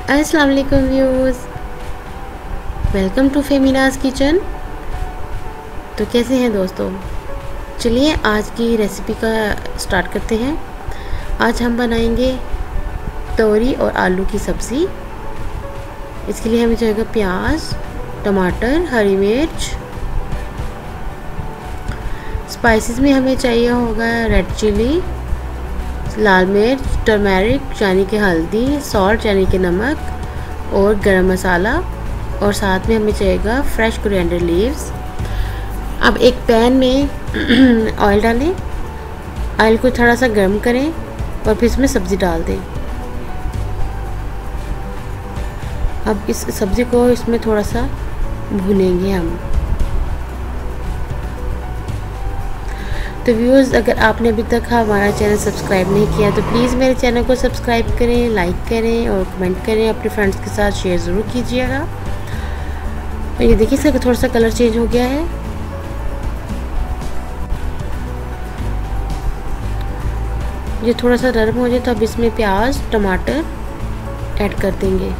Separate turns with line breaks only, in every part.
अस्सलाम वालेकुम viewers, welcome to फेमिनाज kitchen. तो कैसे हैं दोस्तों, चलिए आज की रेसिपी का स्टार्ट करते हैं। आज हम बनाएंगे तोरी और आलू की सब्ज़ी। इसके लिए हमें चाहिए प्याज, टमाटर, हरी मिर्च। स्पाइसेस में हमें चाहिए होगा रेड चिली, लाल मिर्च, टर्मेरिक यानी कि हल्दी, सॉल्ट यानी कि नमक और गरम मसाला, और साथ में हमें चाहिएगा फ्रेश कोरिएंडर लीव्स। अब एक पैन में ऑयल डालें, ऑयल को थोड़ा सा गर्म करें और फिर इसमें सब्ज़ी डाल दें। अब इस सब्ज़ी को इसमें थोड़ा सा भूनेंगे हम। तो व्यूअर्स, अगर आपने अभी तक हमारा चैनल सब्सक्राइब नहीं किया तो प्लीज़ मेरे चैनल को सब्सक्राइब करें, लाइक करें और कमेंट करें। अपने फ्रेंड्स के साथ शेयर ज़रूर कीजिएगा। और ये देखिए इसका थोड़ा सा कलर चेंज हो गया है। ये थोड़ा सा नरम हो जाए तो अब इसमें प्याज, टमाटर ऐड कर देंगे।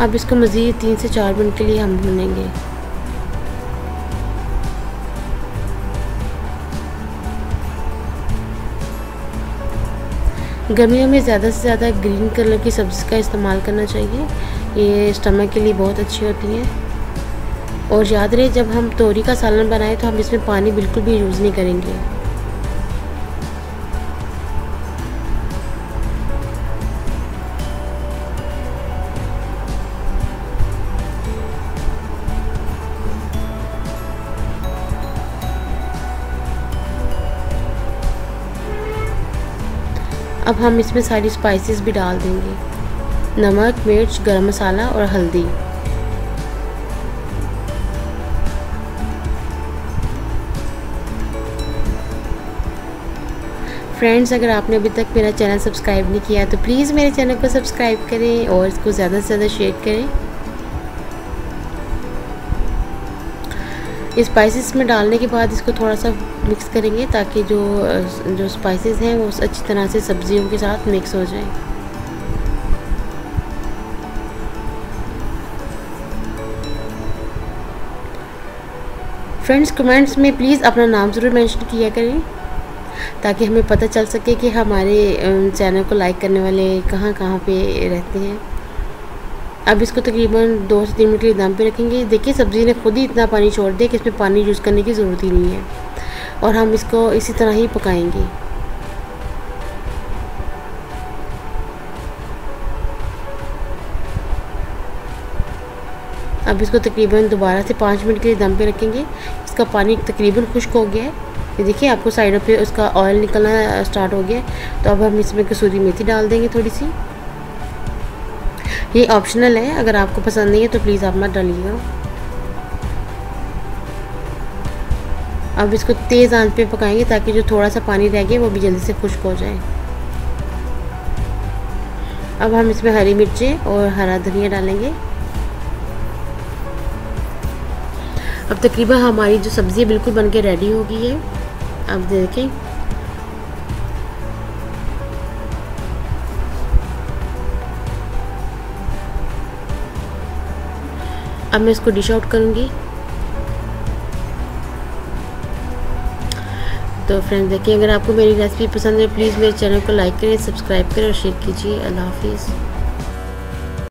अब इसको मज़ीद 3 से 4 मिनट के लिए हम भूनेंगे। गर्मियों में ज़्यादा से ज़्यादा ग्रीन कलर की सब्ज़ी का इस्तेमाल करना चाहिए। ये स्टमक के लिए बहुत अच्छी होती हैं। और याद रहे, जब हम तोरी का सालन बनाएं तो हम इसमें पानी बिल्कुल भी यूज़ नहीं करेंगे। अब हम इसमें सारी स्पाइसेस भी डाल देंगे, नमक, मिर्च, गरम मसाला और हल्दी। फ्रेंड्स, अगर आपने अभी तक मेरा चैनल सब्सक्राइब नहीं किया तो प्लीज़ मेरे चैनल को सब्सक्राइब करें और इसको ज़्यादा से ज़्यादा शेयर करें। स्पाइसेस में डालने के बाद इसको थोड़ा सा मिक्स करेंगे ताकि जो स्पाइसेस हैं वो अच्छी तरह से सब्जियों के साथ मिक्स हो जाएं। फ्रेंड्स, कमेंट्स में प्लीज़ अपना नाम ज़रूर मेंशन किया करें ताकि हमें पता चल सके कि हमारे चैनल को लाइक करने वाले कहाँ कहाँ पे रहते हैं। अब इसको तकरीबन 2 से 3 मिनट के लिए दम पे रखेंगे। देखिए सब्ज़ी ने खुद ही इतना पानी छोड़ दिया कि इसमें पानी यूज़ करने की ज़रूरत ही नहीं है, और हम इसको इसी तरह ही पकाएंगे। अब इसको तकरीबन दोबारा से 5 मिनट के लिए दम पे रखेंगे। इसका पानी तकरीबन खुश्क हो गया है। ये देखिए आपको साइडों पे उसका ऑयल निकलना स्टार्ट हो गया है। तो अब हम इसमें कसूरी मेथी डाल देंगे थोड़ी सी। ये ऑप्शनल है, अगर आपको पसंद नहीं है तो प्लीज़ आप मत डालिएगा। अब इसको तेज़ आंच पे पकाएंगे ताकि जो थोड़ा सा पानी रह गया वो भी जल्दी से खुश्क हो जाए। अब हम इसमें हरी मिर्चें और हरा धनिया डालेंगे। अब तकरीबन हमारी जो सब्ज़ी बिल्कुल बनके रेडी हो गई है। अब देखें, अब मैं इसको डिश आउट करूँगी। तो फ्रेंड्स देखिए, अगर आपको मेरी रेसिपी पसंद है प्लीज़ मेरे चैनल को लाइक करें, सब्सक्राइब करें और शेयर कीजिए। अल्लाह हाफिज़।